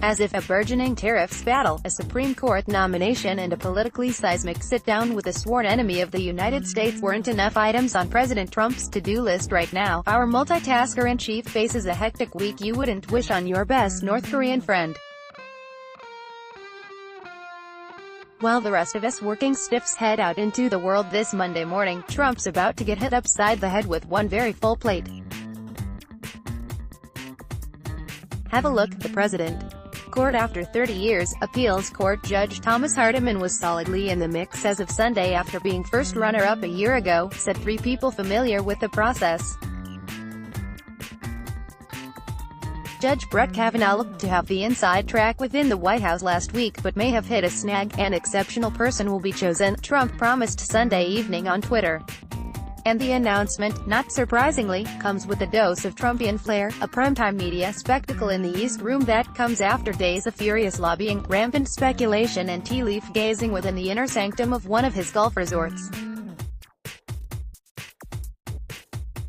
As if a burgeoning tariffs battle, a Supreme Court nomination and a politically seismic sit-down with a sworn enemy of the United States weren't enough items on President Trump's to-do list right now, our multitasker-in-chief faces a hectic week you wouldn't wish on your best North Korean friend. While the rest of us working stiffs head out into the world this Monday morning, Trump's about to get hit upside the head with one very full plate. Have a look. The president. Court. After 30 years, appeals court judge Thomas Hardiman was solidly in the mix as of Sunday after being first runner-up a year ago, said three people familiar with the process. Judge Brett Kavanaugh looked to have the inside track within the White House last week, but may have hit a snag. An exceptional person will be chosen, Trump promised Sunday evening on Twitter. And the announcement, not surprisingly, comes with a dose of Trumpian flair, a primetime media spectacle in the East Room that comes after days of furious lobbying, rampant speculation and tea-leaf gazing within the inner sanctum of one of his golf resorts.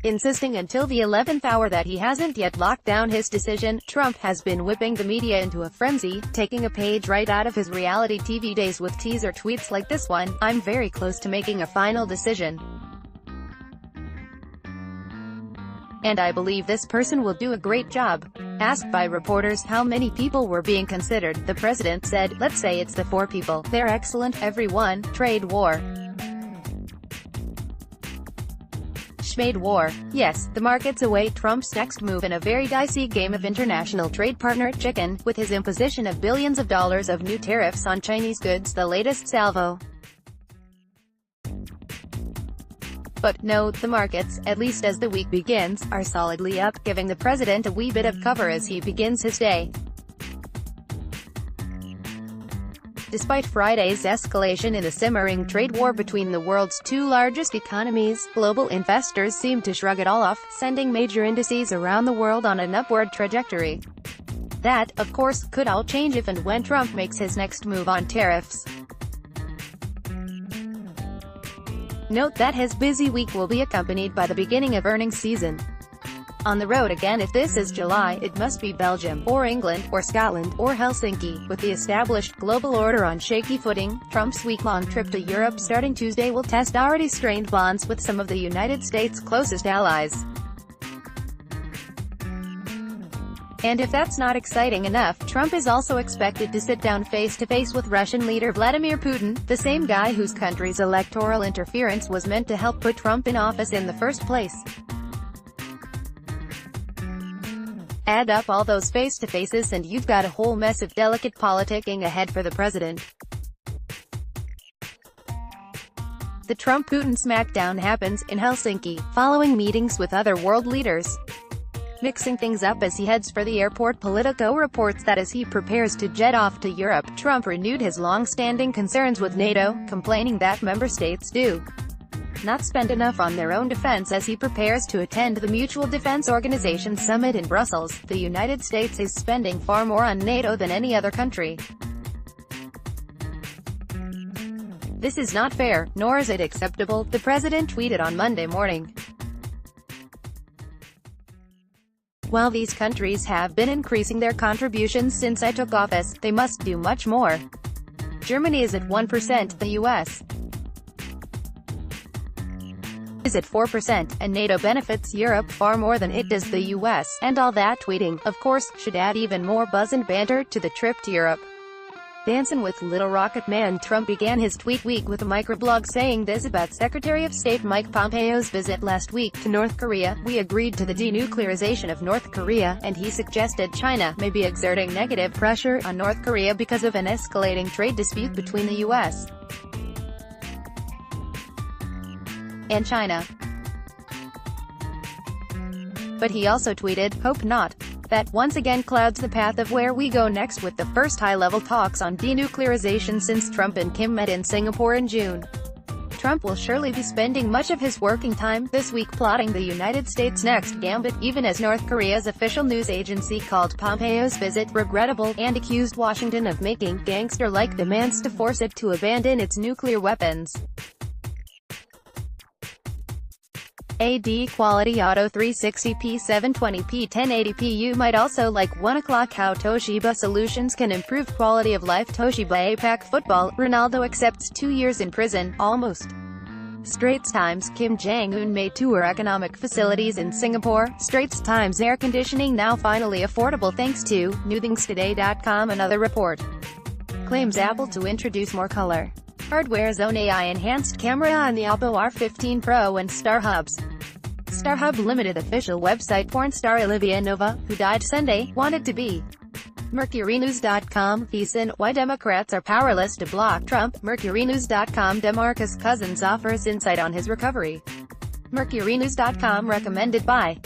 Insisting until the 11th hour that he hasn't yet locked down his decision, Trump has been whipping the media into a frenzy, taking a page right out of his reality TV days with teaser tweets like this one: "I'm very close to making a final decision. And I believe this person will do a great job." Asked by reporters how many people were being considered, the president said, "Let's say it's the 4 people. They're excellent, everyone. Trade war. Schmade war. Yes, the market's away." Trump's next move in a very dicey game of international trade partner chicken, with his imposition of billions of dollars of new tariffs on Chinese goods the latest salvo. But, no, the markets, at least as the week begins, are solidly up, giving the president a wee bit of cover as he begins his day. Despite Friday's escalation in the simmering trade war between the world's 2 largest economies, global investors seem to shrug it all off, sending major indices around the world on an upward trajectory. That, of course, could all change if and when Trump makes his next move on tariffs. Note that his busy week will be accompanied by the beginning of earnings season. On the road again if this is July, it must be Belgium, or England, or Scotland, or Helsinki. With the established global order on shaky footing, Trump's week-long trip to Europe starting Tuesday will test already strained bonds with some of the United States' closest allies. And if that's not exciting enough, Trump is also expected to sit down face-to-face with Russian leader Vladimir Putin, the same guy whose country's electoral interference was meant to help put Trump in office in the first place. Add up all those face-to-faces and you've got a whole mess of delicate politicking ahead for the president. The Trump-Putin smackdown happens in Helsinki, following meetings with other world leaders. Mixing things up as he heads for the airport, Politico reports that as he prepares to jet off to Europe, Trump renewed his long-standing concerns with NATO, complaining that member states do not spend enough on their own defense as he prepares to attend the Mutual Defense Organization summit in Brussels. The United States is spending far more on NATO than any other country. This is not fair, nor is it acceptable, the president tweeted on Monday morning. While these countries have been increasing their contributions since I took office, they must do much more. Germany is at 1%, the US is at 4%, and NATO benefits Europe far more than it does the US, and all that tweeting, of course, should add even more buzz and banter to the trip to Europe. Dancing with Little Rocket Man, Trump began his tweet week with a microblog saying this about Secretary of State Mike Pompeo's visit last week to North Korea: "We agreed to the denuclearization of North Korea, and he suggested China may be exerting negative pressure on North Korea because of an escalating trade dispute between the US and China." But he also tweeted, "Hope not." That once again clouds the path of where we go next with the first high-level talks on denuclearization since Trump and Kim met in Singapore in June. Trump will surely be spending much of his working time this week plotting the United States' next gambit, even as North Korea's official news agency called Pompeo's visit regrettable, and accused Washington of making gangster-like demands to force it to abandon its nuclear weapons. AD Quality Auto 360p 720p 1080p. You might also like 1 o'clock how Toshiba solutions can improve quality of life. Toshiba APAC Football, Ronaldo accepts 2 years in prison, almost. Straits Times, Kim Jong-un may tour economic facilities in Singapore. Straits Times, air conditioning now finally affordable thanks to newthingstoday.com. Another report claims Apple to introduce more color hardware zone AI enhanced camera on the Oppo R15 Pro and StarHub's StarHub Limited official website. Porn star Olivia Nova, who died Sunday, wanted to be MercuryNews.com, Thiessen, why Democrats are powerless to block Trump. MercuryNews.com, DeMarcus Cousins offers insight on his recovery. MercuryNews.com, recommended by